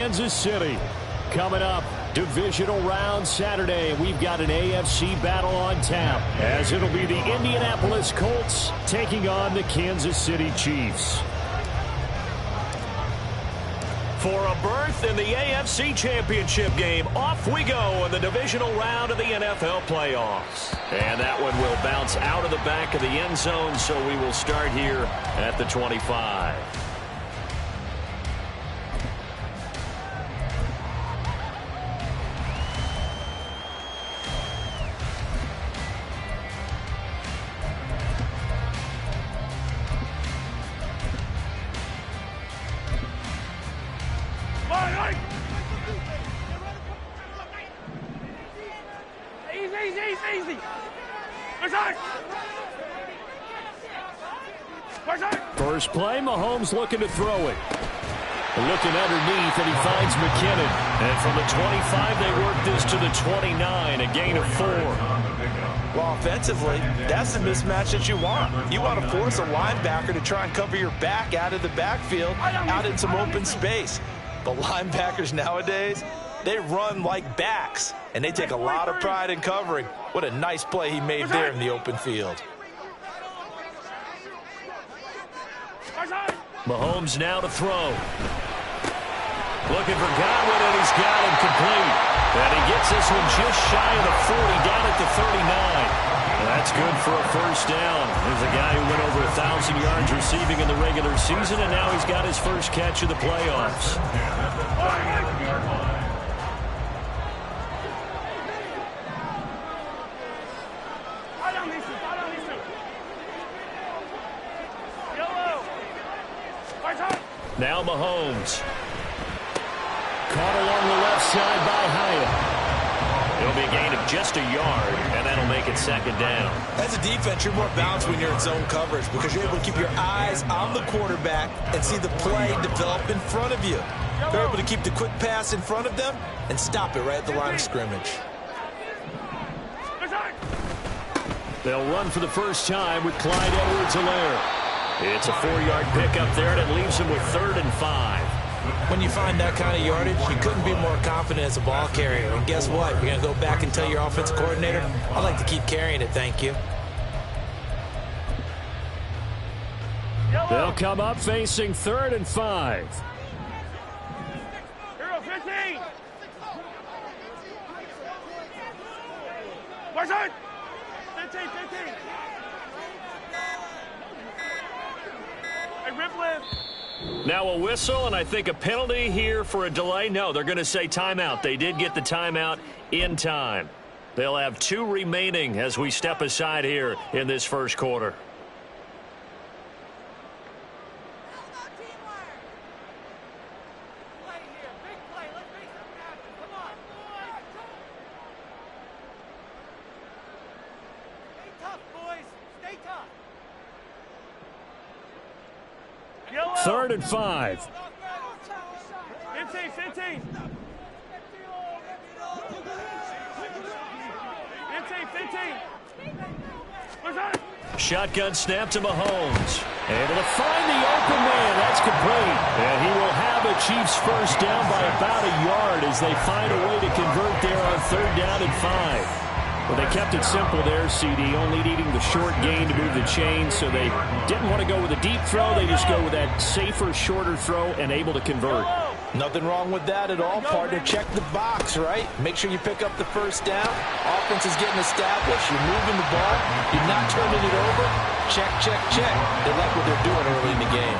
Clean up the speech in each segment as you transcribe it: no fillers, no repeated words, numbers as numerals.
Kansas City. Coming up, divisional round Saturday. We've got an AFC battle on tap, as it'll be the Indianapolis Colts taking on the Kansas City Chiefs. For a berth in the AFC Championship game, off we go in the divisional round of the NFL playoffs. And that one will bounce out of the back of the end zone, so we will start here at the 25. Easy. First play, Mahomes looking to throw it. Looking underneath, and he finds McKinnon. And from the 25, they work this to the 29, a gain of 4. Well, offensively, that's the mismatch that you want. You want to force a linebacker to try and cover your back out of the backfield, out in some open space. But linebackers nowadays, they run like backs, and they take a lot of pride in covering. What a nice play he made there in the open field. Mahomes now to throw. Looking for Godwin, and he's got him complete. And he gets this one just shy of the 40, down at the 39. That's good for a first down. There's a guy who went over 1,000 yards receiving in the regular season, and now he's got his first catch of the playoffs. Now Mahomes. Caught along the left side by Hyatt. It'll be a gain of just a yard, and that'll make it second down. As a defense, you're more balanced when you're in zone coverage because you're able to keep your eyes on the quarterback and see the play develop in front of you. You're able to keep the quick pass in front of them and stop it right at the line of scrimmage. They'll run for the first time with Clyde Edwards-Helaire. It's a 4-yard pickup there, and it leaves him with 3rd and 5. When you find that kind of yardage, you couldn't be more confident as a ball carrier. And guess what? You're going to go back and tell your offensive coordinator, I'd like to keep carrying it, thank you. They'll come up facing 3rd and 5. Hero 15. Where's it? 15. Hey, rip lift. Now a whistle, and I think a penalty here for a delay. No, they're going to say timeout. They did get the timeout in time. They'll have 2 remaining as we step aside here in this first quarter. Yellow. 3rd and 5. 15. Where's that? Shotgun snap to Mahomes. Able to find the open man. That's complete. And he will have a Chiefs first down by about a yard as they find a way to convert there on 3rd down and 5. Well, they kept it simple there, CD, only needing the short gain to move the chain, so they didn't want to go with a deep throw. They just go with that safer, shorter throw and able to convert. Nothing wrong with that at all, partner. Check the box, right? Make sure you pick up the first down. Offense is getting established. You're moving the ball. You're not turning it over. Check. They like what they're doing early in the game.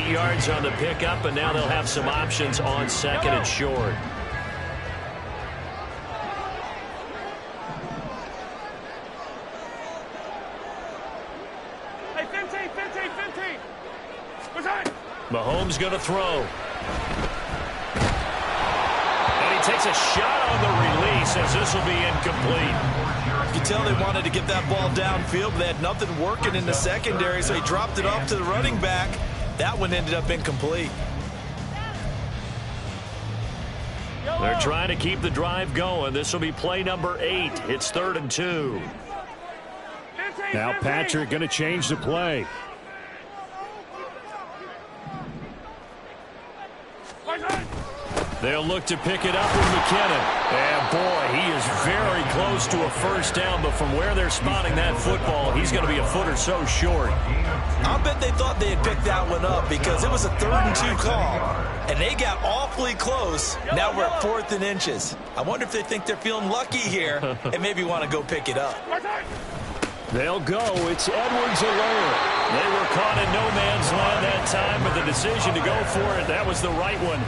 8 yards on the pickup, and now they'll have some options on 2nd and short. Hey, 15. Where's that? Mahomes going to throw. And he takes a shot on the release as this will be incomplete. You can tell they wanted to get that ball downfield, but they had nothing working in the secondary, so he dropped it off to the running back. That one ended up incomplete. They're trying to keep the drive going. This will be play number 8. It's 3rd and 2. Now Patrick going to change the play. They'll look to pick it up with McKinnon. And, boy, he is very close to a first down, but from where they're spotting that football, he's going to be a foot or so short. I'll bet they thought they had picked that one up because it was a 3rd and 2 call, and they got awfully close. Now we're at 4th and inches. I wonder if they think they're feeling lucky here and maybe want to go pick it up. They'll go. It's Edwards-Helaire. They were caught in no man's land that time, but the decision to go for it, that was the right one.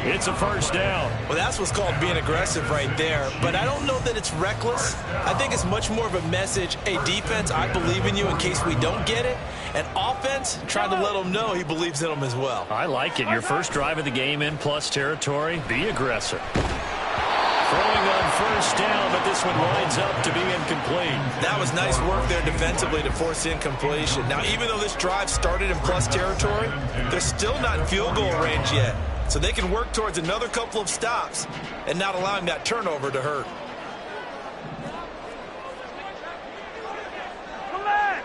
It's a first down. Well, that's what's called being aggressive right there. But I don't know that it's reckless. I think it's much more of a message, hey, defense, I believe in you in case we don't get it. And offense, trying to let them know he believes in them as well. I like it. Your first drive of the game in plus territory, be aggressive. Throwing on first down, but this one winds up to be incomplete. That was nice work there defensively to force incompletion. Now, even though this drive started in plus territory, they're still not in field goal range yet. So they can work towards another couple of stops and not allowing that turnover to hurt. Come back!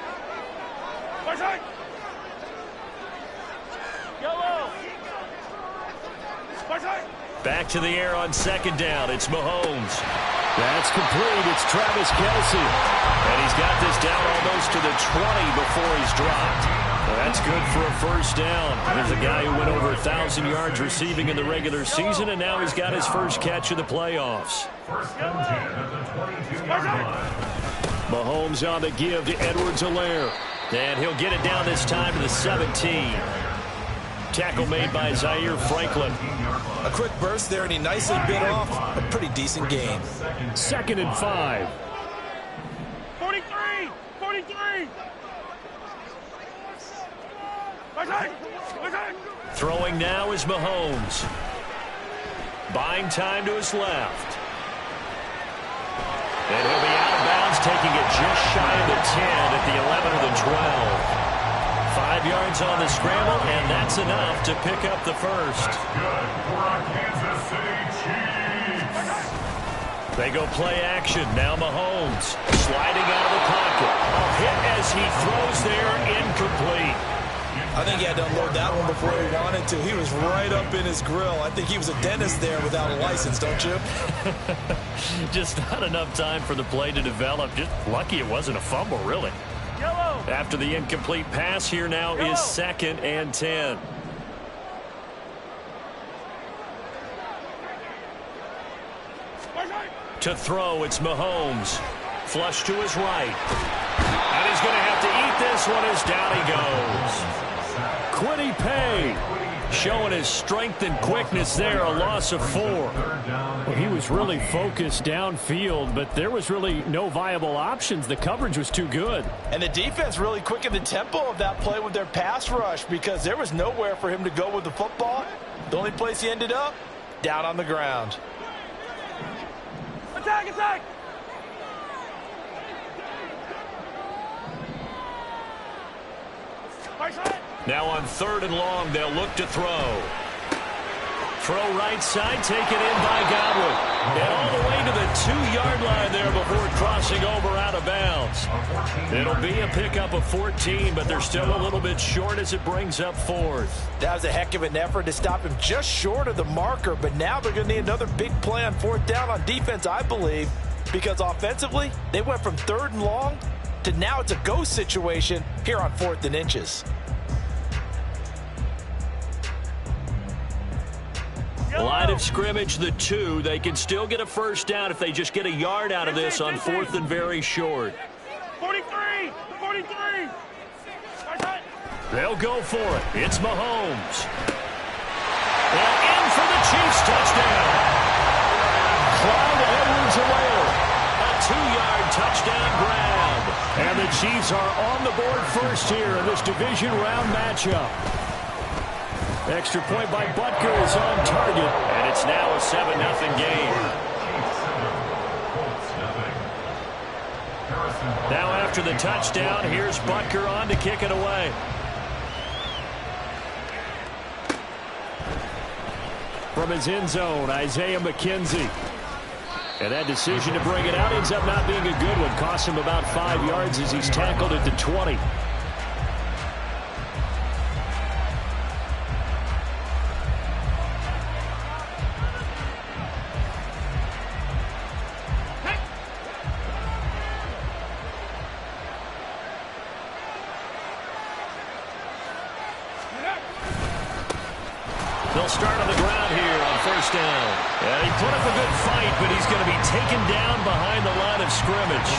Yellow! Back to the air on second down. It's Mahomes. That's complete. It's Travis Kelce. And he's got this down almost to the 20 before he's dropped. Well, that's good for a first down. There's a guy who went over 1,000 yards receiving in the regular season, and now he's got his first catch of the playoffs. Mahomes on the give to Edwards-Helaire. And he'll get it down this time to the 17. Tackle made by Zaire Franklin. A quick burst there, and he nicely bit off a pretty decent gain. 2nd and 5. 43! 43! Throwing now is Mahomes. Buying time to his left. And he'll be out of bounds, taking it just shy of the 10 at the 11 or the 12. 5 yards on the scramble, and that's enough to pick up the first. They go play action. Now Mahomes sliding out of the pocket. A hit as he throws there, incomplete. I think he had to unload that one before he wanted to. He was right up in his grill. I think he was a dentist there without a license, don't you? Just not enough time for the play to develop. Just lucky it wasn't a fumble, really. Yellow. After the incomplete pass, here now is 2nd and 10. To throw, it's Mahomes. Flush to his right. And he's going to have to eat this one as down he goes. Quiddy Pay showing his strength and quickness there, a loss of 4. Well, he was really focused downfield, but there was really no viable options. The coverage was too good. And the defense really quickened the tempo of that play with their pass rush because there was nowhere for him to go with the football. The only place he ended up, down on the ground. Attack, attack! Now on 3rd and long, they'll look to throw. Throw right side, taken in by Godwin. And all the way to the 2-yard line there before crossing over out of bounds. It'll be a pickup of 14, but they're still a little bit short as it brings up 4th. That was a heck of an effort to stop him just short of the marker, but now they're going to need another big play on 4th down on defense, I believe, because offensively, they went from 3rd and long to now it's a go situation here on 4th and inches. Line of scrimmage, the 2. They can still get a first down if they just get a yard out of this on 4th and very short. 43! 43! They'll go for it. It's Mahomes. And in for the Chiefs touchdown. Clyde Edwards-Helaire. A 2-yard touchdown grab. And the Chiefs are on the board first here in this division round matchup. Extra point by Butker is on target, and it's now a 7-0 game. Now after the touchdown, here's Butker on to kick it away. From his end zone, Isaiah McKenzie. And that decision to bring it out ends up not being a good one. Costs him about 5 yards as he's tackled at the 20. first down. And he put up a good fight, but he's going to be taken down behind the line of scrimmage.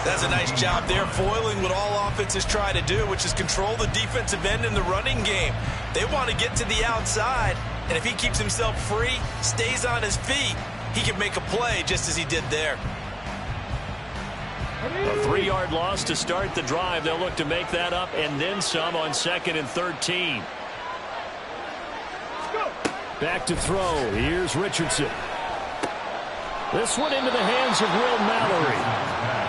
That's a nice job there, foiling what all offenses try to do, which is control the defensive end in the running game. They want to get to the outside, and if he keeps himself free, stays on his feet, he can make a play just as he did there. A 3-yard loss to start the drive. They'll look to make that up and then some on 2nd and 13. Back to throw. Here's Richardson. This one into the hands of Will Mallory.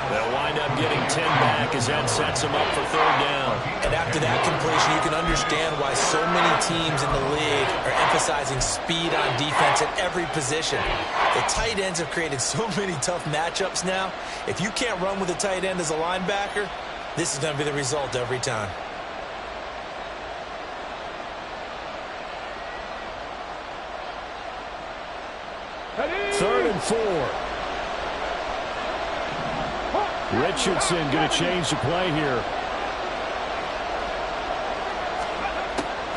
They'll wind up getting 10 back as that sets them up for 3rd down. And after that completion, you can understand why so many teams in the league are emphasizing speed on defense at every position. The tight ends have created so many tough matchups now. If you can't run with a tight end as a linebacker, this is going to be the result every time. Third and 4. Richardson going to change the play here.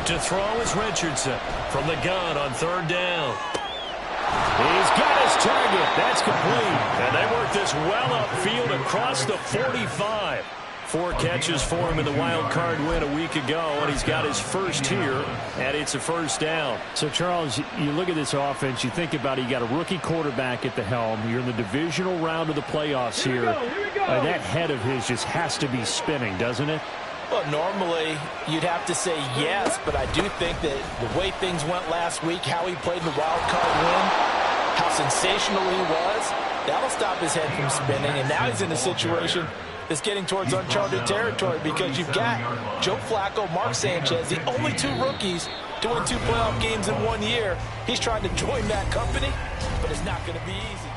To throw is Richardson from the gun on 3rd down. He's got his target. That's complete. And they work this well upfield across the 45. 4 catches for him in the wild card win a week ago, and he's got his first here, and it's a 1st down. So, Charles, you look at this offense, you think about it, you got a rookie quarterback at the helm. You're in the divisional round of the playoffs here. That head of his just has to be spinning, doesn't it? Well, normally you'd have to say yes, but I do think that the way things went last week, how he played in the wild card win, how sensational he was, that'll stop his head from spinning, and now he's in a situation that's getting towards uncharted territory because you've got Joe Flacco, Mark Sanchez, the only 2 rookies to win 2 playoff games in 1 year. He's trying to join that company, but it's not going to be easy.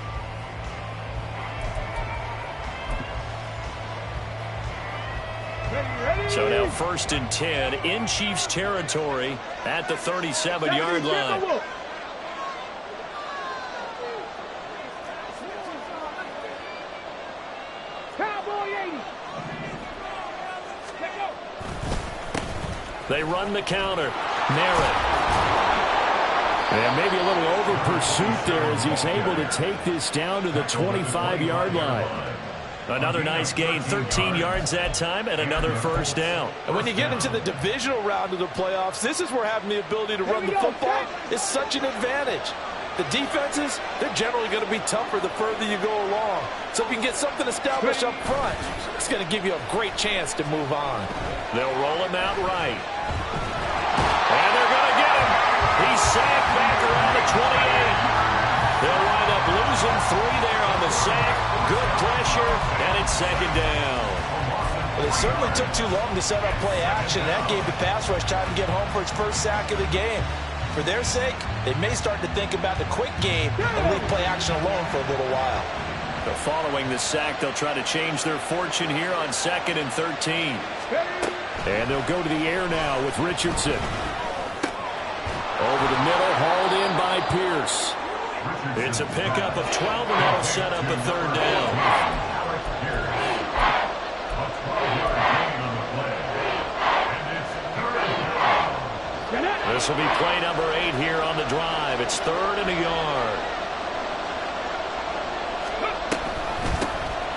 So now 1st and 10 in Chiefs territory at the 37-yard line. They run the counter. Merritt. And maybe a little over pursuit there as he's able to take this down to the 25-yard line. Another nice gain, 13 yards that time, and another 1st down. And when you get into the divisional round of the playoffs, this is where having the ability to run the football is such an advantage. The defenses, they're generally going to be tougher the further you go along. So if you can get something established up front, it's going to give you a great chance to move on. They'll roll him out right. And they're going to get him. He's sacked back around the 28. They'll wind up losing 3 there on the sack. Good pressure, and it's 2nd down. Well, it certainly took too long to set up play action. That gave the pass rush time to get home for its first sack of the game. For their sake, they may start to think about the quick game and leave play action alone for a little while. But following the sack, they'll try to change their fortune here on 2nd and 13. And they'll go to the air now with Richardson. Over the middle, hauled in by Pierce. It's a pickup of 12, and that'll set up a 3rd down. This will be play number 8 here on the drive. It's 3rd and a yard.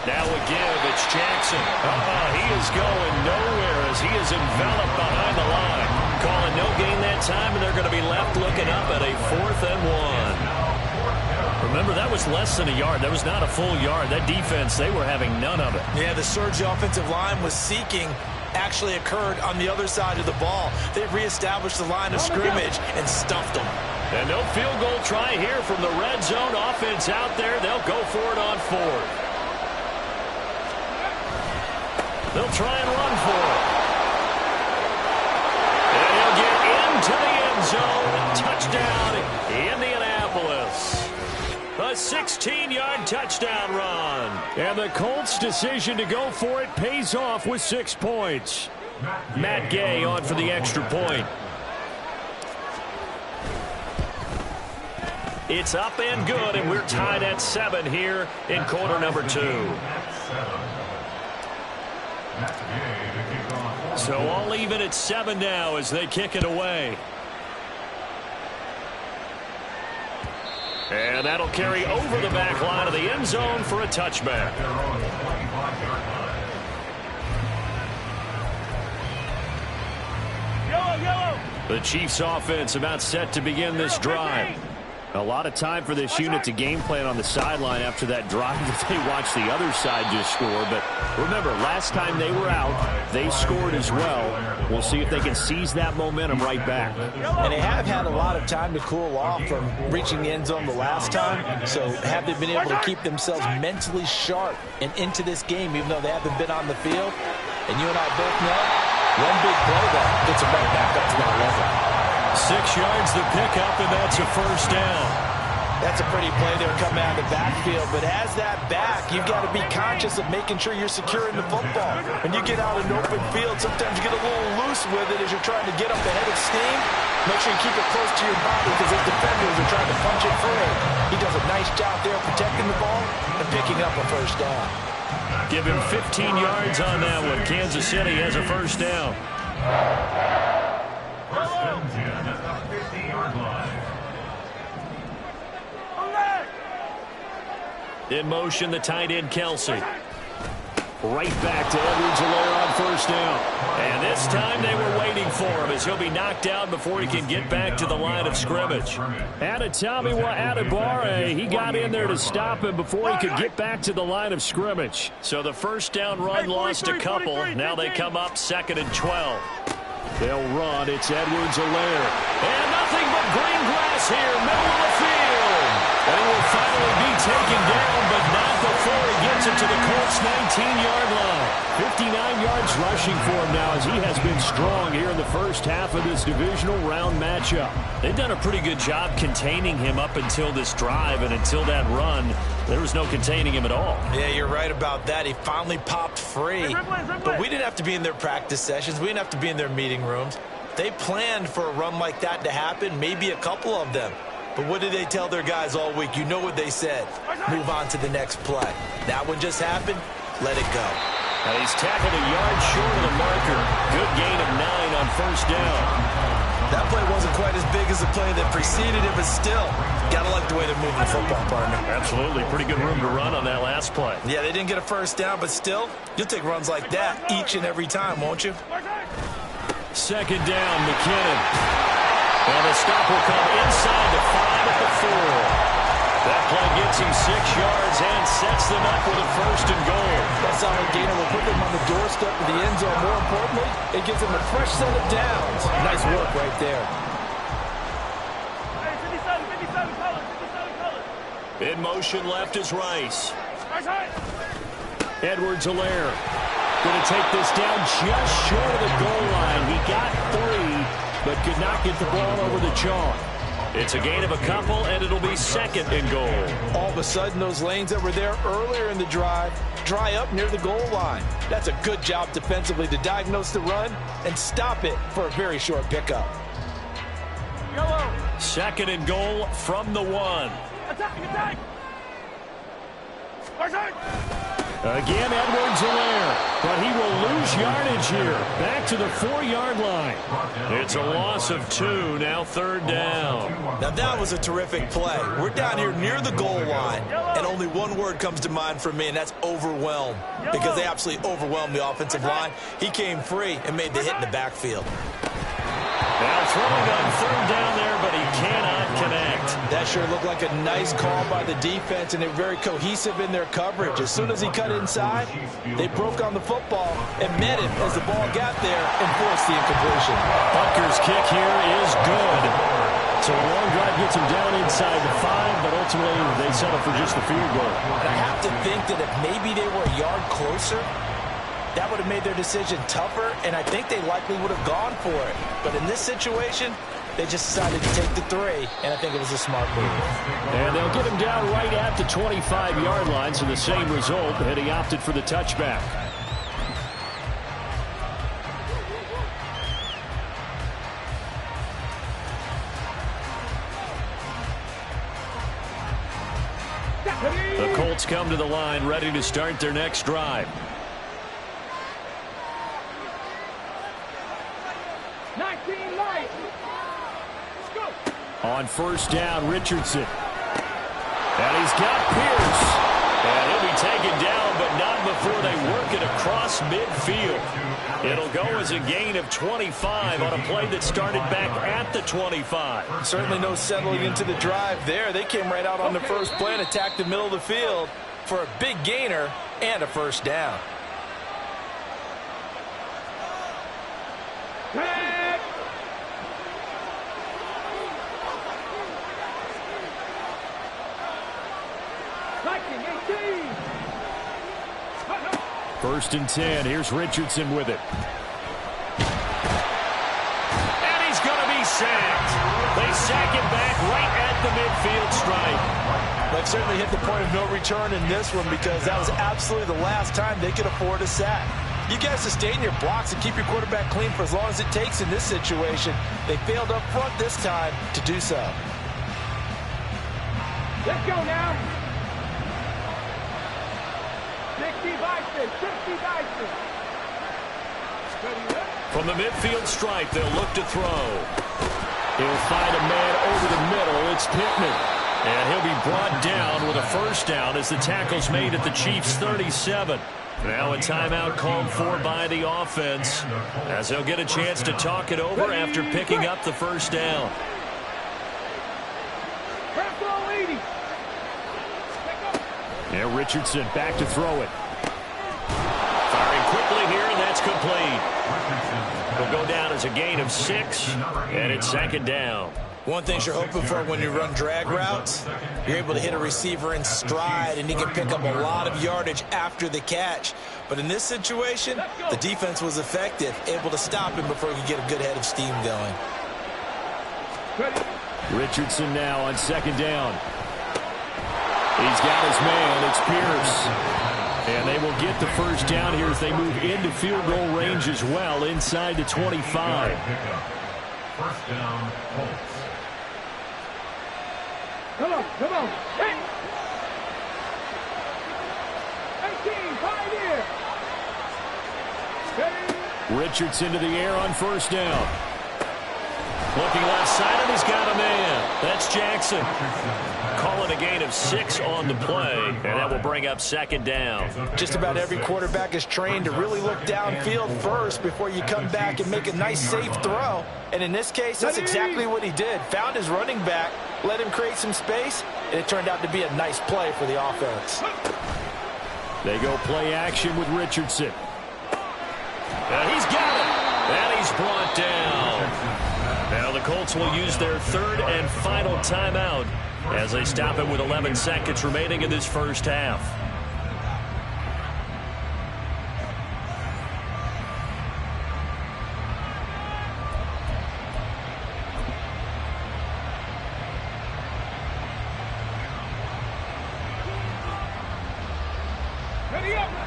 Now a give. It's Jackson. He is going nowhere as he is enveloped behind the line. Calling no gain that time, and they're going to be left looking up at a 4th and 1. Remember, that was less than a yard. That was not a full yard. That defense, they were having none of it. Yeah, the surge the offensive line was seeking actually occurred on the other side of the ball. They've reestablished the line of scrimmage and stuffed them. And no field goal try here from the red zone offense out there. They'll go for it on 4th. They'll try and run for it. And he'll get into the end zone. Touchdown, Indianapolis. A 16-yard touchdown run. And the Colts' decision to go for it pays off with 6 points. Matt Gay on for the extra point. It's up and good, and we're tied at 7 here in quarter number 2. So all even at 7 now as they kick it away. And that'll carry over the back line of the end zone for a touchback. Yellow. The Chiefs offense about set to begin this drive. A lot of time for this unit to game plan on the sideline after that drive that they watched the other side just score. But remember, last time they were out, they scored as well. We'll see if they can seize that momentum right back. And they have had a lot of time to cool off from reaching the end zone the last time. So have they been able to keep themselves mentally sharp and into this game, even though they haven't been on the field? And you and I both know, one big play that gets them right back up to that level. 6 yards the pickup, and that's a first down. That's a pretty play there coming out of the backfield. But as that back, you've got to be conscious of making sure you're securing the football. When you get out in open field, sometimes you get a little loose with it as you're trying to get up ahead of steam. Make sure you keep it close to your body because those defenders are trying to punch it free. He does a nice job there protecting the ball and picking up a first down. Give him 15 yards on that one. Kansas City has a first down. In motion, the tight end, Kelsey. Right back to Edwards-Helaire on first down. And this time they were waiting for him as he'll be knocked out before he can get back to the line of scrimmage. Adebawore, he got in there to stop him before he could get back to the line of scrimmage. So the first down run lost a couple. Now they come up 2nd and 12. They'll run. It's Edwards-Helaire. And nothing but green grass here, middle of the field. And he will finally be taken down, but not before he gets it to the Colts' 19-yard line. 59 yards rushing for him now as he has been strong here in the first half of this divisional round matchup. They've done a pretty good job containing him up until this drive, and until that run, there was no containing him at all. Yeah, you're right about that. He finally popped free. But we didn't have to be in their practice sessions. We didn't have to be in their meeting rooms. They planned for a run like that to happen, maybe a couple of them. But what did they tell their guys all week? You know what they said. Move on to the next play. That one just happened. Let it go. And he's tackled a yard short of the marker. Good gain of 9 on first down. That play wasn't quite as big as the play that preceded it, but still, got to like the way they're moving the football, partner. Absolutely. Pretty good room to run on that last play. Yeah, they didn't get a first down, but still, you'll take runs like that each and every time, won't you? 2nd down, McKinnon. And the stop will come inside the 5 at the 4. That play gets him 6 yards and sets them up with a 1st and goal. That solid gainer will put them on the doorstep of the end zone. More importantly, it gives them a fresh set of downs. Nice work right there. Hey, 57 colors. In motion left is Rice. Edwards-Helaire going to take this down just short of the goal line. He got 3, but could not get the ball over the chalk. It's a gain of a couple, and it'll be 2nd and goal. All of a sudden, those lanes that were there earlier in the drive dry up near the goal line. That's a good job defensively to diagnose the run and stop it for a very short pickup. Yellow. 2nd and goal from the 1. Attack. Again, Edwards-Helaire, but he will lose yardage here. Back to the 4-yard line. It's a loss of 2, now 3rd down. Now that was a terrific play. We're down here near the goal line, and only one word comes to mind for me, and that's overwhelmed, because they absolutely overwhelmed the offensive line. He came free and made the hit in the backfield. Now throwing on 3rd down there, but he cannot connect. That sure looked like a nice call by the defense, and they're very cohesive in their coverage. As soon as he cut inside, they broke on the football and met him as the ball got there and forced the incompletion. Bunker's kick here is good. So a long drive gets him down inside the 5, but ultimately they settle for just the field goal. And I have to think that if maybe they were a yard closer, that would have made their decision tougher, and I think they likely would have gone for it. But in this situation, they just decided to take the 3, and I think it was a smart move. And they'll get him down right at the 25-yard line, so the same result, and he opted for the touchback. The Colts come to the line, ready to start their next drive. 19 light. Let's go. On first down, Richardson. And he's got Pierce. And he'll be taken down, but not before they work it across midfield. It'll go as a gain of 25 on a play that started back at the 25. Certainly no settling into the drive there. They came right out on the first play and attacked the middle of the field for a big gainer and a first down. First and 10. Here's Richardson with it. And he's going to be sacked. They sack him back right at the midfield stripe. They've certainly hit the point of no return in this one because that was absolutely the last time they could afford a sack. You guys sustain your blocks and keep your quarterback clean for as long as it takes in this situation. They failed up front this time to do so. Let's go now. 60 Bison, 60 Bison. From the midfield stripe, they'll look to throw. He'll find a man over the middle. It's Pittman. And he'll be brought down with a first down as the tackle's made at the Chiefs' 37. Now a timeout called for by the offense as they'll get a chance to talk it over after picking up the first down. Yeah, Richardson back to throw it. Firing quickly here, and that's complete. He'll go down as a gain of 6, and it's second down. One thing you're hoping for when you run drag routes, you're able to hit a receiver in stride, and he can pick up a lot of yardage after the catch. But in this situation, the defense was effective, able to stop him before he could get a good head of steam going. Richardson now on second down. He's got his man. It's Pierce. And they will get the first down here as they move into field goal range as well inside the 25. First down, Colts. Come on, come on. Hey! 18, pioneer. Richardson to the air on first down. Looking left side, and he's got a man. That's Jackson. Calling a gain of 6 on the play, and that will bring up second down. Just about every quarterback is trained to really look downfield first before you come back and make a nice, safe throw. And in this case, that's exactly what he did. Found his running back, let him create some space, and it turned out to be a nice play for the offense. They go play action with Richardson. And he's got it. And he's brought down. Now the Colts will use their third and final timeout as they stop it with 11 seconds remaining in this first half.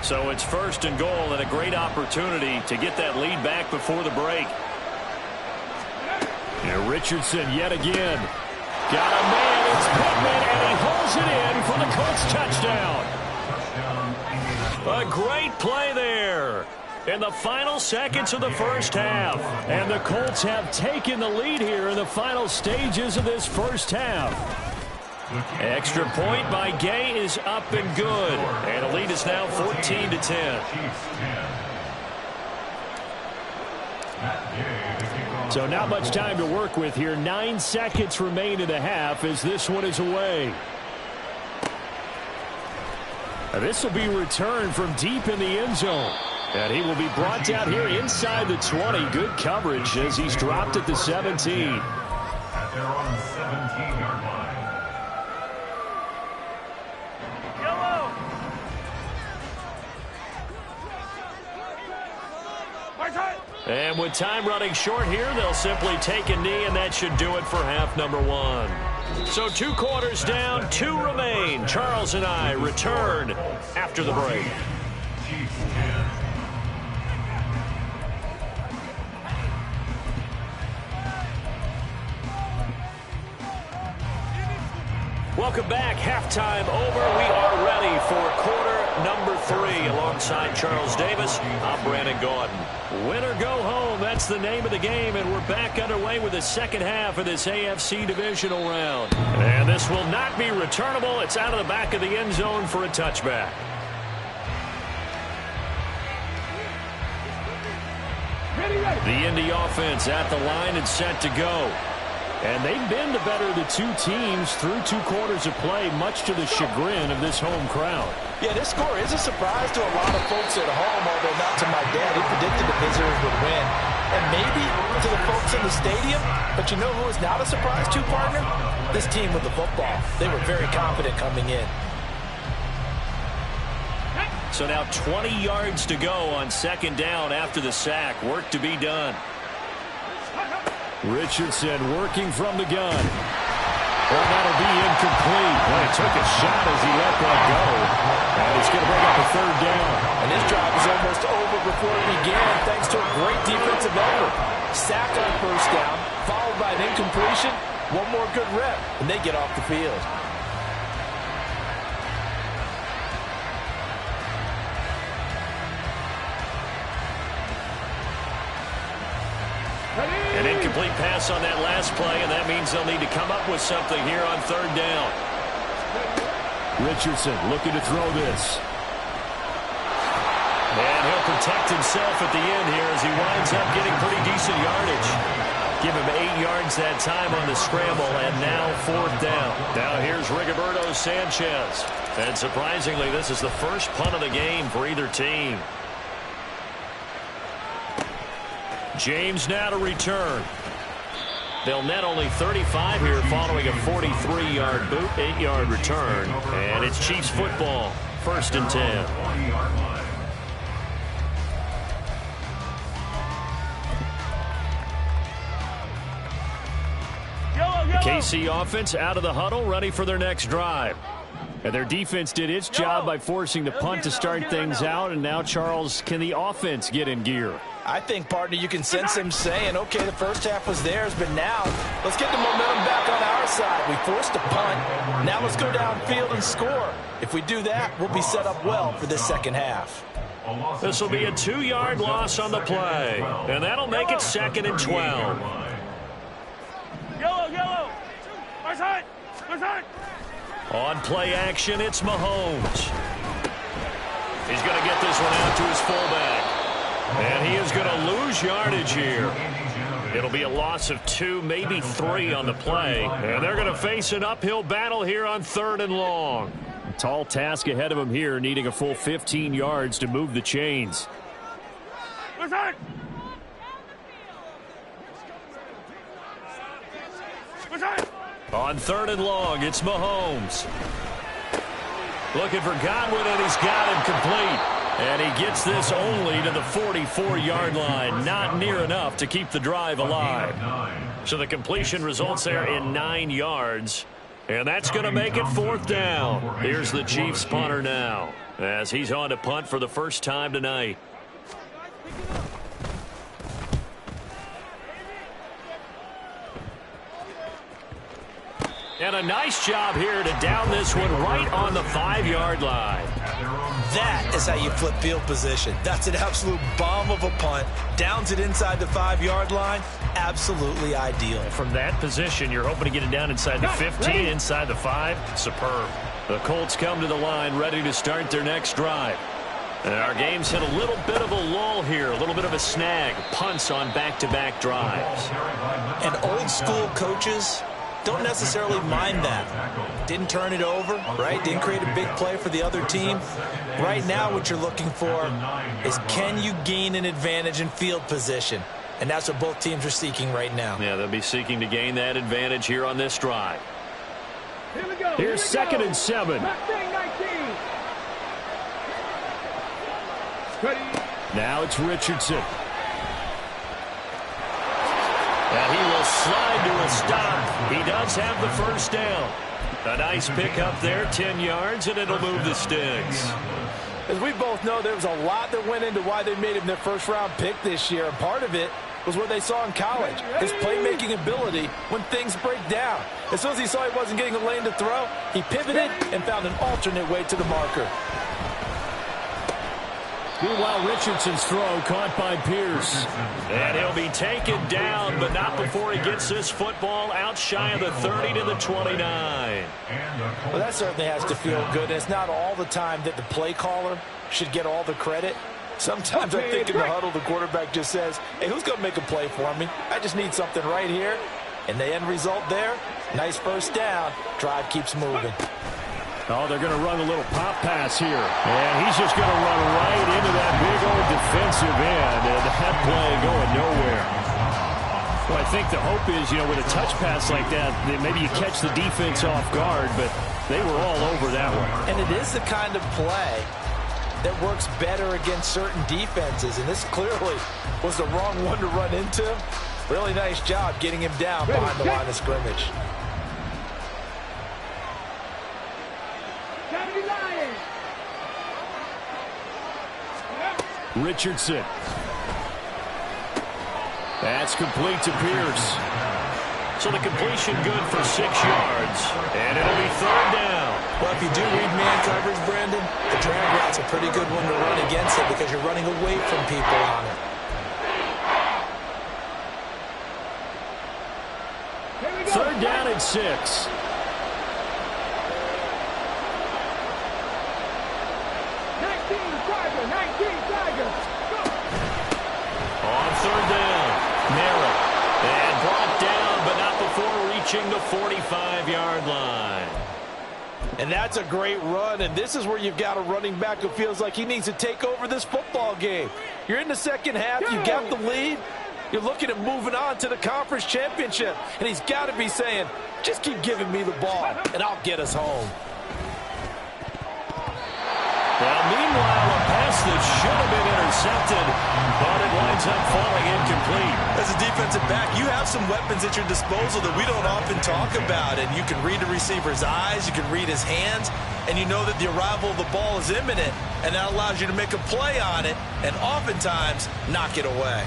So it's first and goal and a great opportunity to get that lead back before the break. And Richardson yet again. Got a man, it's Pittman, and he holds it in for the Colts touchdown. A great play there in the final seconds of the first half. And the Colts have taken the lead here in the final stages of this first half. Extra point by Gay is up and good. And the lead is now 14-10. So not much time to work with here. 9 seconds remain in the half as this one is away. This will be returned from deep in the end zone. And he will be brought down here inside the 20. Good coverage as he's dropped at the 17. At their own 17-yard line. Yellow. And with time running short here, they'll simply take a knee, and that should do it for half number 1. So 2 quarters down, 2 remain. Charles and I return after the break. Welcome back. Halftime over. We are ready for quarter number 3. Alongside Charles Davis, I'm Brandon Gaudin. Win or go home, that's the name of the game, and we're back underway with the second half of this AFC Divisional round. And this will not be returnable. It's out of the back of the end zone for a touchback. The Indy offense at the line and set to go. And they've been the better of the two teams through 2 quarters of play, much to the chagrin of this home crowd. Yeah, this score is a surprise to a lot of folks at home, although not to my dad. He predicted the visitors would win. And maybe to the folks in the stadium. But you know who is not a surprise to, partner? This team with the football. They were very confident coming in. So now 20 yards to go on second down after the sack. Work to be done. Richardson working from the gun. Well, that'll be incomplete. Well, he took a shot as he let that go. And he's going to bring up a third down. And this drive is almost over before it began, thanks to a great defensive effort. Sack on first down, followed by an incompletion. One more good rep, and they get off the field. An incomplete pass on that last play, and that means they'll need to come up with something here on third down. Richardson looking to throw this. And he'll protect himself at the end here as he winds up getting pretty decent yardage. Give him 8 yards that time on the scramble, and now fourth down. Now here's Rigoberto Sanchez. And surprisingly, this is the first punt of the game for either team. James now to return. They'll net only 35 here following a 43-yard boot, 8-yard return. And it's Chiefs football, 1st and 10. KC offense out of the huddle, ready for their next drive. And their defense did its job by forcing the punt to start things out. And now, Charles, can the offense get in gear? I think, partner, you can sense him saying, okay, the first half was theirs, but now let's get the momentum back on our side. We forced a punt. Now let's go downfield and score. If we do that, we'll be set up well for this second half. This will be a 2-yard loss on the play. And that'll make it 2nd and 12. Yellow. On play action, it's Mahomes. He's going to get this one out to his fullback. And he is going to lose yardage here. It'll be a loss of 2, maybe 3 on the play. And they're going to face an uphill battle here on 3rd and long. Tall task ahead of him here, needing a full 15 yards to move the chains. On 3rd and long, it's Mahomes. Looking for Godwin, and he's got him complete. And he gets this only to the 44-yard line. Not near enough to keep the drive alive. So the completion results there in 9 yards. And that's going to make it 4th down. Here's the Chiefs punter now, as he's on to punt for the first time tonight. And a nice job here to down this one right on the 5-yard line. That is how you flip field position. That's an absolute bomb of a punt. Downs it inside the 5-yard line. Absolutely ideal. From that position, you're hoping to get it down inside the 15, inside the 5. Superb. The Colts come to the line ready to start their next drive. And our game's hit a little bit of a lull here, a little bit of a snag. Punts on back-to-back drives. And old school coaches don't necessarily mind that. Didn't turn it over, right? Didn't create a big play for the other team. Right now what you're looking for is, can you gain an advantage in field position? And that's what both teams are seeking right now. Yeah, they'll be seeking to gain that advantage here on this drive. Here's 2nd and 7. Now it's Richardson. And he will slide to a stop. He does have the first down. A nice pickup there, 10 yards, and it'll move the sticks. As we both know, there was a lot that went into why they made him their first-round pick this year. And part of it was what they saw in college, his playmaking ability when things break down. As soon as he saw he wasn't getting a lane to throw, he pivoted and found an alternate way to the marker. Meanwhile, Richardson's throw caught by Pierce. And he'll be taken down, but not before he gets this football out shy of the 30 to the 29. Well, that certainly has to feel good. It's not all the time that the play caller should get all the credit. Sometimes I think in the huddle, the quarterback just says, hey, who's going to make a play for me? I just need something right here. And the end result there, nice first down. Drive keeps moving. Oh, they're going to run a little pop pass here. And he's just going to run right into that big old defensive end. And that play going nowhere. Well, I think the hope is, with a touch pass like that maybe you catch the defense off guard, but they were all over that one. And it is the kind of play that works better against certain defenses. And this clearly was the wrong one to run into. Really nice job getting him down behind the line of scrimmage. Richardson. That's complete to Pierce. So the completion good for 6 yards. And it'll be third down. Well, if you do read man coverage, Brandon, the drag route's a pretty good one to run against it because you're running away from people on it. Third down and 6. On third down, narrow. And brought down, but not before reaching the 45-yard line. And that's a great run, and this is where you've got a running back who feels like he needs to take over this football game. You're in the second half, you got the lead, you're looking at moving on to the conference championship, and he's got to be saying, just keep giving me the ball, and I'll get us home. Well, meanwhile, a pass that should have been intercepted, but it winds up falling incomplete. As a defensive back, you have some weapons at your disposal that we don't often talk about, and you can read the receiver's eyes, you can read his hands, and you know that the arrival of the ball is imminent, and that allows you to make a play on it, and oftentimes knock it away.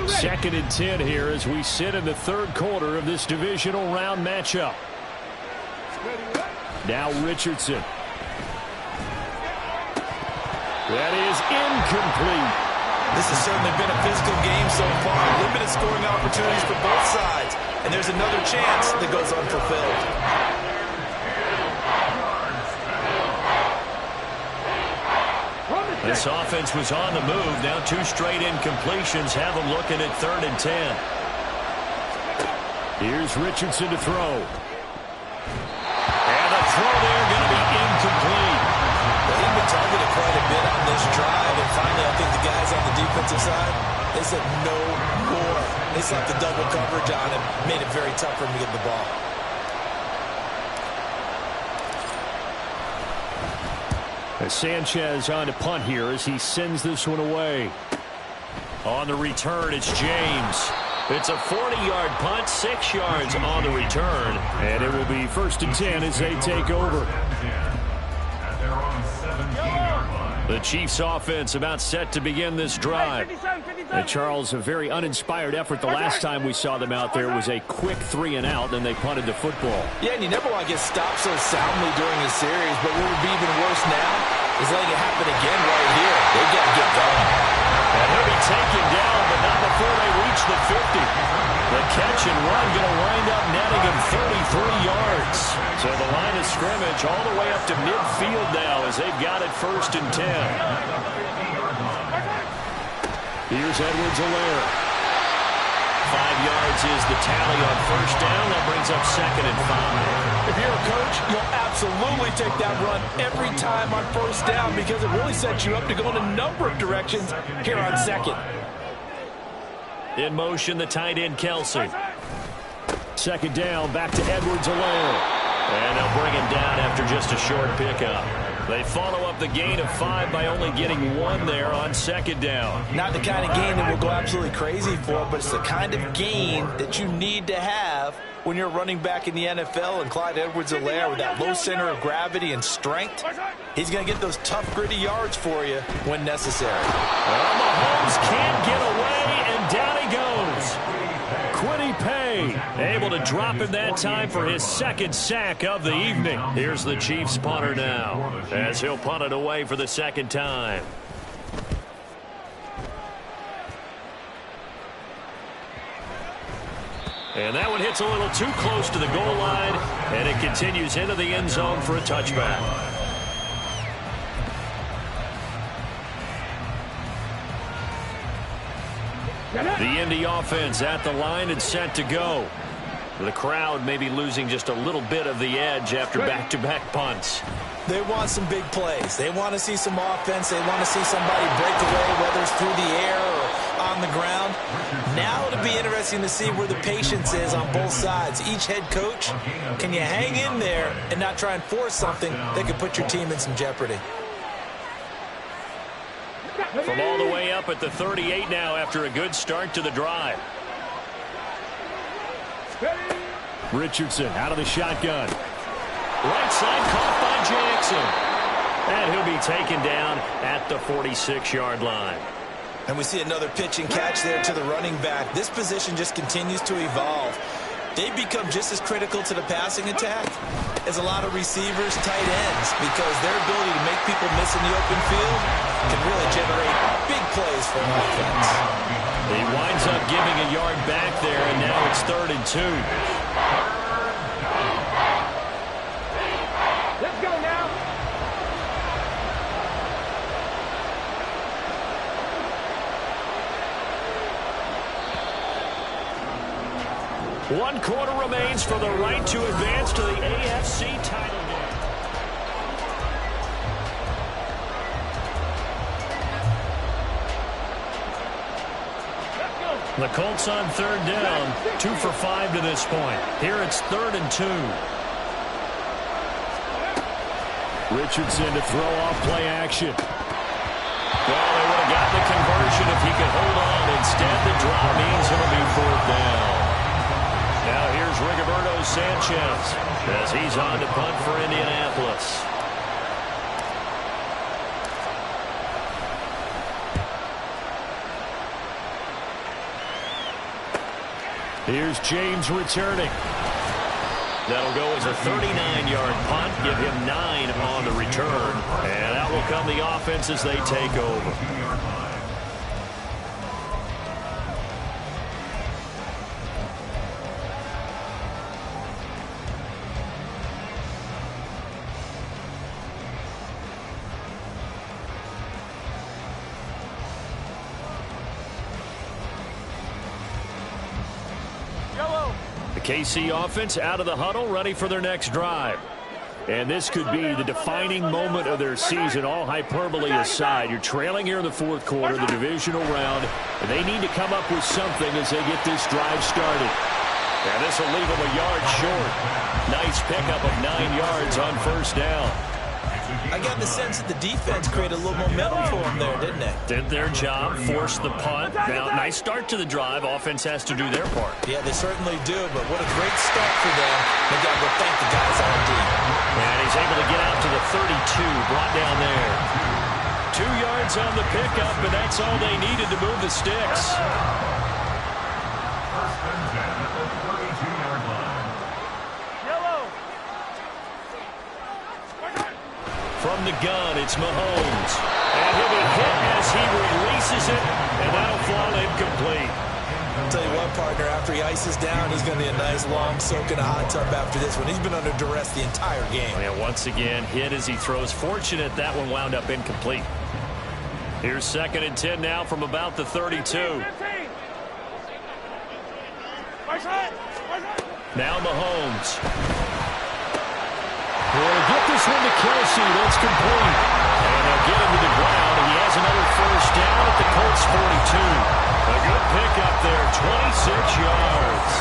Second and 10 here as we sit in the third quarter of this divisional round matchup. Now Richardson. That is incomplete. This has certainly been a physical game so far. Limited scoring opportunities for both sides. And there's another chance that goes unfulfilled. This offense was on the move. Now 2 straight incompletions have them looking at third and 10. Here's Richardson to throw. And the throw there going to be incomplete. Well, he's been targeted quite a bit on this drive, and finally I think the guys on the defensive side, they said no more. They slapped the double coverage on him, made it very tough for him to get the ball. Sanchez on to punt here as he sends this one away. On the return, it's James. It's a 40-yard punt, 6 yards on the return. And it will be first and 10 as they take over. The Chiefs offense about set to begin this drive. Charles, a very uninspired effort. The last time we saw them out there was a quick 3 and out, and they punted the football. Yeah, and you never want to get stopped so soundly during a series, but what would be even worse now is letting it happen again right here. They've got to get going. And he'll be taken down, but not before they reach the 50. The catch and run going to wind up netting him 33 yards. So the line of scrimmage all the way up to midfield now as they've got it first and 10. Here's Edwards-Helaire. 5 yards is the tally on first down. That brings up second and 5. If you're a coach, you'll absolutely take that run every time on first down because it really sets you up to go in a number of directions here on second. In motion, the tight end, Kelsey. Second down, back to Edwards-Helaire. And they'll bring him down after just a short pickup. They follow up the gain of 5 by only getting 1 there on second down. Not the kind of gain that we'll go absolutely crazy for, but it's the kind of gain that you need to have when you're running back in the NFL. And Clyde Edwards-Helaire, with that low center of gravity and strength, he's going to get those tough, gritty yards for you when necessary. Well, Mahomes can't get away, and down he goes. Quiddy Pay able to drop him that time for his second sack of the evening. Here's the Chiefs punter now, as he'll punt it away for the second time. And that one hits a little too close to the goal line, and it continues into the end zone for a touchback. The Indy offense at the line and set to go. The crowd may be losing just a little bit of the edge after back-to-back punts. They want some big plays. They want to see some offense. They want to see somebody break away, whether it's through the air or on the ground. Now it'll be interesting to see where the patience is on both sides. Each head coach, can you hang in there and not try and force something that could put your team in some jeopardy? From all the way up at the 38 now after a good start to the drive. Richardson out of the shotgun. Right side caught by Jackson. And he'll be taken down at the 46-yard line. And we see another pitch and catch there to the running back. This position just continues to evolve. They become just as critical to the passing attack as a lot of receivers, tight ends, because their ability to make people miss in the open field can really generate big plays for an offense. He winds up giving a yard back there, and now it's 3rd and 2. Let's go now. One quarter remains for the right to advance to the AFC title game. The Colts on 3rd down, 2 for 5 to this point. Here it's 3rd and 2. Richardson to throw off play action. Well, they would have gotten the conversion if he could hold on. Instead, the drop means it'll be 4th down. Now here's Rigoberto Sanchez as he's on to punt for Indianapolis. Here's James returning. That'll go as a 39-yard punt, give him 9 on the return. And out will come the offense as they take over. KC offense out of the huddle, ready for their next drive. And this could be the defining moment of their season, all hyperbole aside. You're trailing here in the 4th quarter, the divisional round, and they need to come up with something as they get this drive started. And this will leave them a yard short. Nice pickup of 9 yards on 1st down. I got the sense that the defense created a little momentum for them there, didn't they? Did their job, forced the punt. Now, nice start to the drive. Offense has to do their part. Yeah, they certainly do, but what a great start for them. They got to go thank the guys on deep. And he's able to get out to the 32, brought down there. 2 yards on the pickup, and that's all they needed to move the sticks. From the gun, it's Mahomes. And he'll be hit as he releases it, and that'll fall incomplete. I'll tell you what, partner, after he ices down, he's going to need a nice long soak in a hot tub after this one. He's been under duress the entire game. Yeah, once again, hit as he throws. Fortunate that one wound up incomplete. Here's 2nd and 10 now from about the 32. Now Mahomes. Will get this one to Kelsey. That's complete. And they'll get him to the ground, and he has another 1st down at the Colts 42. A good pickup there, 26 yards.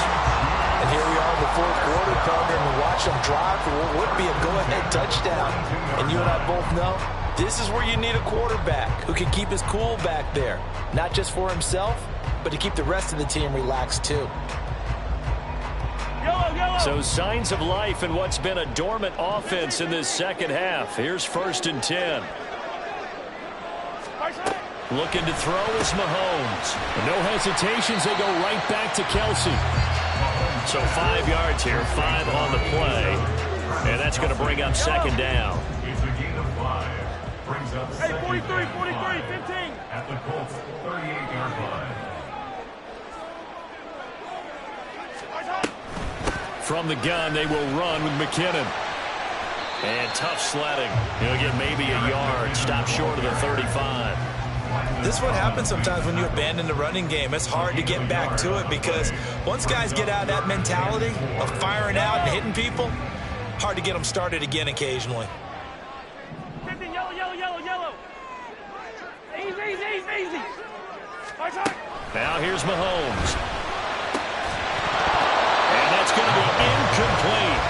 And here we are in the 4th quarter, partner, and watch them drive for what would be a go-ahead touchdown. And you and I both know this is where you need a quarterback who can keep his cool back there. Not just for himself, but to keep the rest of the team relaxed too. So signs of life in what's been a dormant offense in this second half. Here's 1st and 10. Looking to throw is Mahomes. No hesitations. They go right back to Kelsey. So 5 yards here, 5 on the play. And that's going to bring up 2nd down. It's a gain of 5. Brings up 43, 15. At the Colts 38-yard line. From the gun, they will run with McKinnon. And tough sledding. He'll get maybe a yard. Stop short of the 35. This is what happens sometimes when you abandon the running game. It's hard to get back to it because once guys get out of that mentality of firing out and hitting people, hard to get them started again occasionally. 15, yellow. Easy. Now here's Mahomes. And that's going to be incomplete.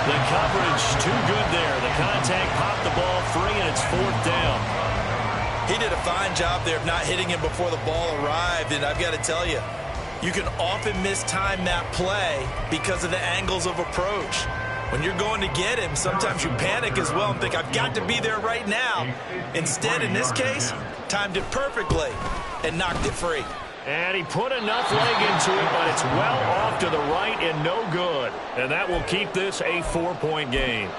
The coverage too good there. The contact popped the ball free, and it's 4th down. He did a fine job there of not hitting him before the ball arrived, and I've got to tell you, you can often mistime that play because of the angles of approach. When you're going to get him, sometimes you panic as well and think, I've got to be there right now. Instead, in this case, timed it perfectly and knocked it free. And he put enough leg into it, but it's well off to the right and no good. And that will keep this a 4-point game.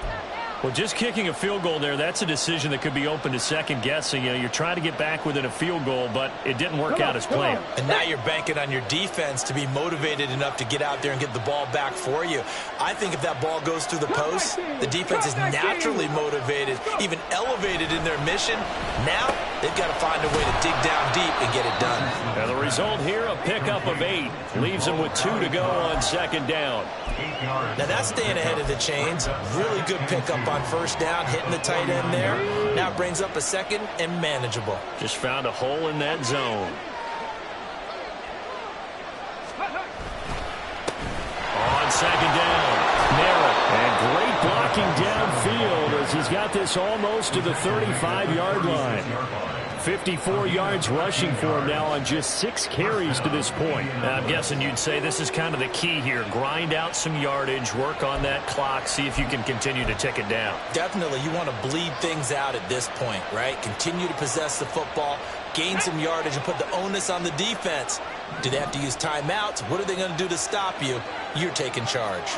Well, just kicking a field goal there, that's a decision that could be open to second guessing. You know, you're trying to get back within a field goal, but it didn't work out as planned. And now you're banking on your defense to be motivated enough to get out there and get the ball back for you. I think if that ball goes through the post, the defense is naturally motivated, even elevated in their mission. Now they've got to find a way to dig down deep and get it done. Now the result here, a pickup of 8. Leaves them with 2 to go on 2nd down. Now that's staying ahead of the chains. Really good pickup on 1st down, hitting the tight end there. Now it brings up a 2nd and manageable. Just found a hole in that zone. On 2nd down, Merritt. And great blocking downfield as he's got this almost to the 35-yard line. 54 yards rushing for him now on just 6 carries to this point. I'm guessing you'd say this is kind of the key here. Grind out some yardage, work on that clock, see if you can continue to tick it down. Definitely, you want to bleed things out at this point, right? Continue to possess the football, gain some yardage, and put the onus on the defense. Do they have to use timeouts? What are they going to do to stop you? You're taking charge.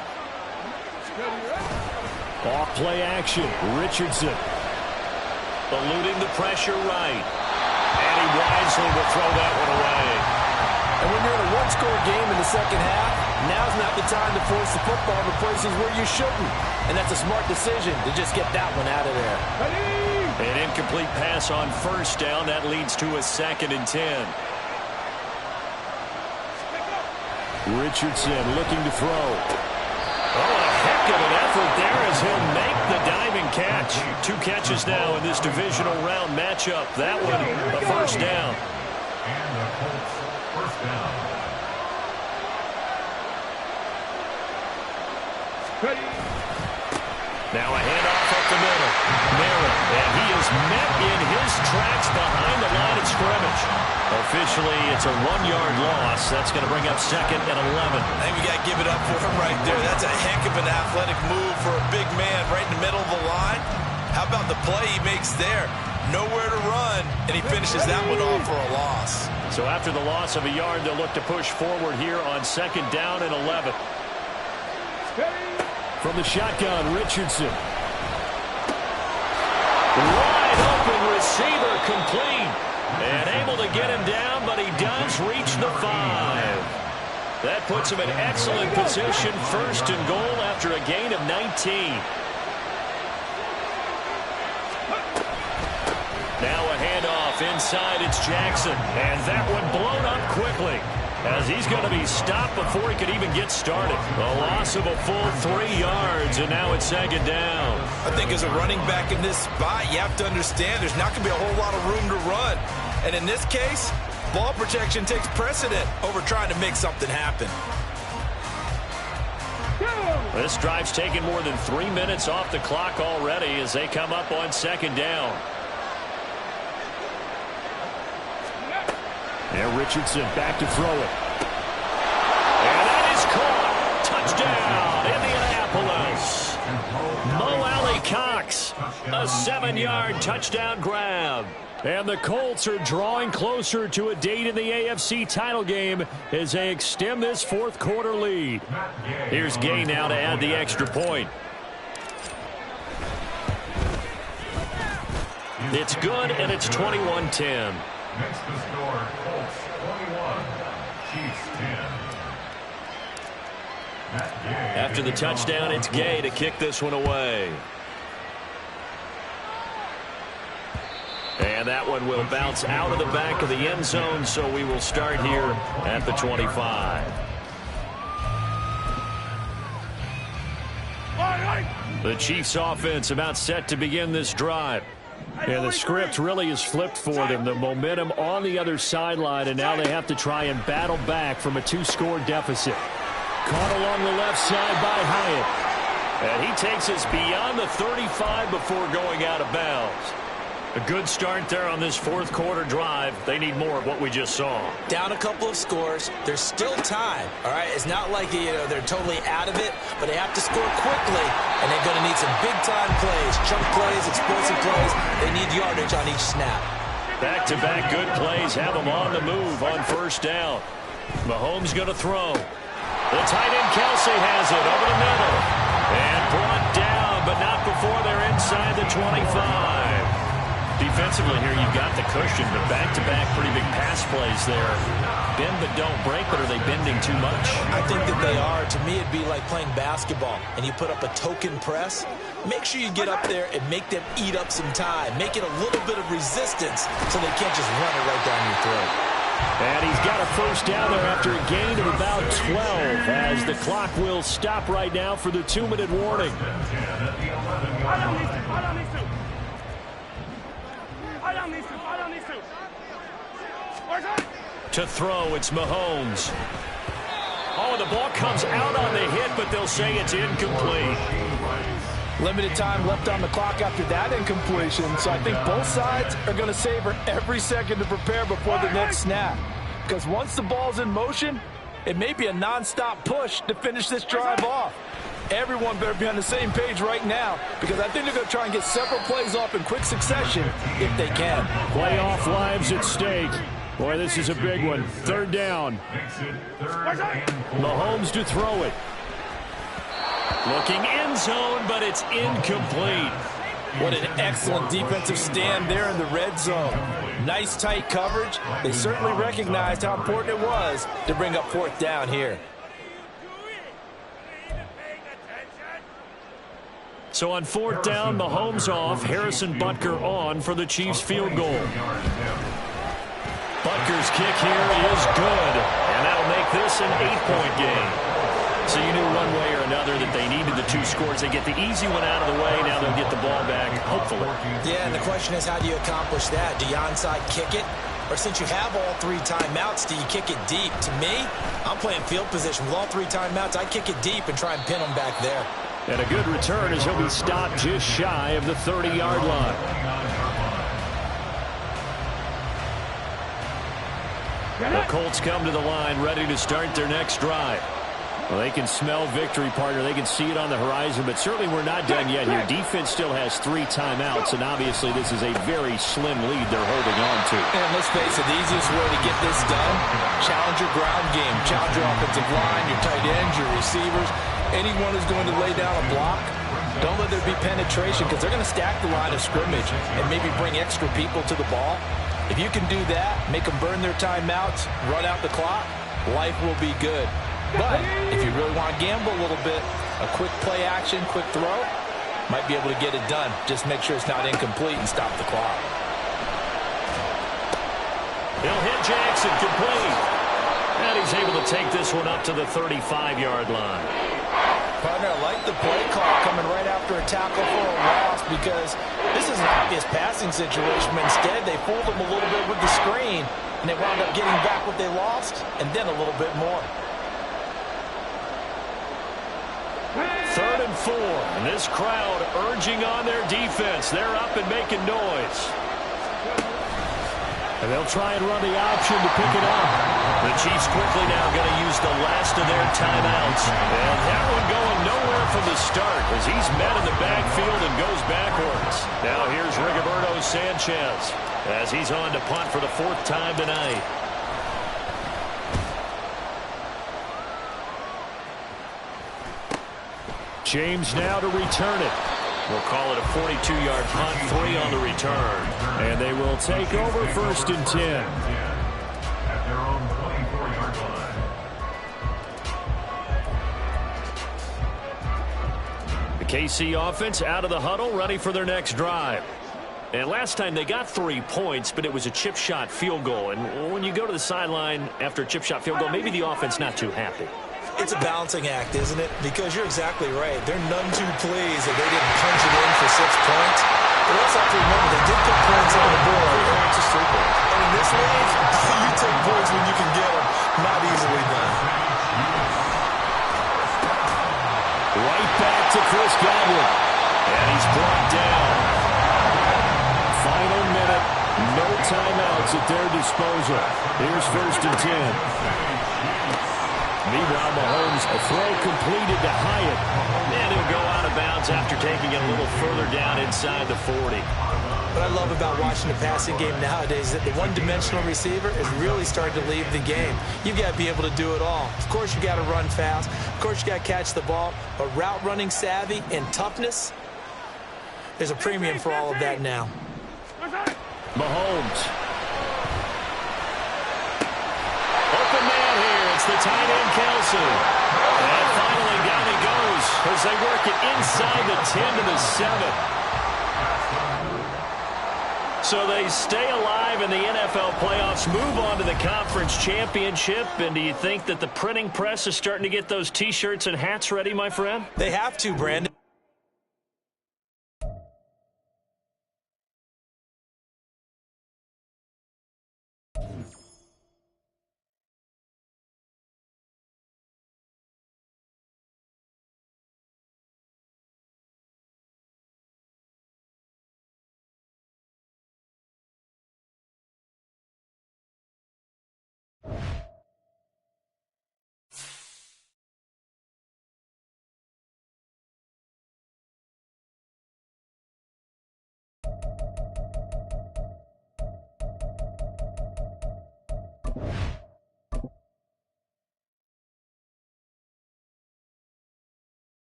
Off play action, Richardson. Eluding the pressure right. And he wisely will throw that one away. And when you're in a one-score game in the second half, now's not the time to force the football to places where you shouldn't. And that's a smart decision to just get that one out of there. An incomplete pass on 1st down. That leads to a 2nd and 10. Richardson looking to throw. Oh, a heck of an effort there as he'll make the diving catch. 2 catches now in this divisional round matchup. That one, a 1st down. And the Colts 1st down. Now a handoff up the middle. Merritt, and he is met in his tracks behind the line of scrimmage. Officially, it's a 1-yard loss. That's going to bring up 2nd and 11. I think we got to give it up for him right there. That's a heck of an athletic move for a big man right in the middle of the line. How about the play he makes there? Nowhere to run, and he finishes that one off for a loss. So after the loss of a yard, they'll look to push forward here on 2nd down and 11. From the shotgun, Richardson. Wide open receiver, complete. And able to get him down, but he does reach the 5. That puts him in excellent position, 1st and goal after a gain of 19. Now a handoff inside, it's Jackson. And that one blown up quickly as he's going to be stopped before he could even get started. A loss of a full 3 yards, and now it's 2nd down. I think as a running back in this spot, you have to understand there's not going to be a whole lot of room to run. And in this case, ball protection takes precedent over trying to make something happen. This drive's taken more than 3 minutes off the clock already as they come up on second down. And Richardson back to throw it. And that is caught. Touchdown, Indianapolis. Mo Alley Cox, a 7-yard touchdown grab. And the Colts are drawing closer to a date in the AFC title game as they extend this fourth quarter lead. Here's Gay now to add the extra point. It's good, and it's 21-10. Next to score, Colts 21, Chiefs 10. After the touchdown, it's Gay to kick this one away. And that one will bounce out of the back of the end zone, so we will start here at the 25. The Chiefs offense about set to begin this drive. And the script really is flipped for them. The momentum on the other sideline, and now they have to try and battle back from a 2-score deficit. Caught along the left side by Hyatt. And he takes us beyond the 35 before going out of bounds. A good start there on this fourth quarter drive. They need more of what we just saw. Down a couple of scores. There's still time. All right, it's not like they're totally out of it, but they have to score quickly, and they're going to need some big-time plays, chunk plays, explosive plays. They need yardage on each snap. Back-to-back good plays have them on the move on first down. Mahomes going to throw. The tight end Kelsey has it over the middle. And brought down, but not before they're inside the 25. Defensively here, you've got the cushion, but back-to-back pretty big pass plays there. Bend but don't break, but are they bending too much? I think that they are. To me, it'd be like playing basketball, and you put up a token press. Make sure you get up there and make them eat up some time. Make it a little bit of resistance so they can't just run it right down your throat. And he's got a first down there after a gain of about 12 as the clock will stop right now for the 2-minute warning. To throw, it's Mahomes. Oh, the ball comes out on the hit, but they'll say it's incomplete. Limited time left on the clock after that incompletion, so I think both sides are going to savor every second to prepare before the next snap. Because once the ball's in motion, it may be a non-stop push to finish this drive off. Everyone better be on the same page right now, because I think they're going to try and get several plays off in quick succession if they can. Playoff lives at stake. Boy, this is a big one. Third down. Mahomes to throw it. Looking end zone, but it's incomplete. What an excellent defensive stand there in the red zone. Nice tight coverage. They certainly recognized how important it was to bring up fourth down here. So on fourth down, Mahomes off, Harrison Butker on for the Chiefs field goal. Butker's kick here is good, and that'll make this an 8-point game. So you knew one way or another that they needed the 2 scores. They get the easy one out of the way. Now they'll get the ball back, hopefully. Yeah, and the question is, how do you accomplish that? Do you onside kick it? Or since you have all 3 timeouts, do you kick it deep? To me, I'm playing field position. With all 3 timeouts, I kick it deep and try and pin them back there. And a good return as he'll be stopped just shy of the 30-yard line. The Colts come to the line ready to start their next drive. Well, they can smell victory, partner. They can see it on the horizon, but certainly we're not done yet here. Defense still has 3 timeouts, and obviously this is a very slim lead they're holding on to. And let's face it, the easiest way to get this done, challenge your ground game. Challenge your offensive line, your tight ends, your receivers. Anyone who's going to lay down a block, don't let there be penetration, because they're going to stack the line of scrimmage and maybe bring extra people to the ball. If you can do that, make them burn their timeouts, run out the clock, life will be good. But if you really want to gamble a little bit, a quick play action, quick throw, might be able to get it done. Just make sure it's not incomplete and stop the clock. He'll hit Jackson complete. And he's able to take this one up to the 35-yard line. Partner, I like the play call coming right after a tackle for a loss, because this is an obvious passing situation, but instead they fooled them a little bit with the screen, and they wound up getting back what they lost, and then a little bit more. and 4. And this crowd urging on their defense. They're up and making noise. And they'll try and run the option to pick it up. The Chiefs quickly now going to use the last of their timeouts. And that one going nowhere from the start as he's met in the backfield and goes backwards. Now here's Rigoberto Sanchez as he's on to punt for the 4th time tonight. James now to return it. We'll call it a 42-yard punt, 3 on the return. And they will take over 1st and 10. At their own 24-yard line. The KC offense out of the huddle, ready for their next drive. And last time they got 3 points, but it was a chip shot field goal. And when you go to the sideline after a chip shot field goal, maybe the offense not too happy. It's a balancing act, isn't it? Because you're exactly right. They're none too pleased that they didn't punch it in for 6 points. But also have to remember, they did put points on the board. And in this league, you take points when you can get them. Not easily done. Right back to Chris Godwin. And he's brought down. Final minute. No timeouts at their disposal. Here's 1st and 10. Meanwhile, Mahomes, a throw completed to Hyatt. And he'll go out of bounds after taking it a little further down inside the 40. What I love about watching the passing game nowadays is that the one-dimensional receiver is really starting to leave the game. You've got to be able to do it all. Of course, you got to run fast. Of course, you got to catch the ball. But route running savvy and toughness, there's a premium for all of that now. Mahomes. Open man here. It's the tight end, Kelsey. And finally down he goes as they work it inside the 10 to the 7. So they stay alive in the NFL playoffs, move on to the conference championship. And do you think that the printing press is starting to get those T-shirts and hats ready, my friend? They have to, Brandon.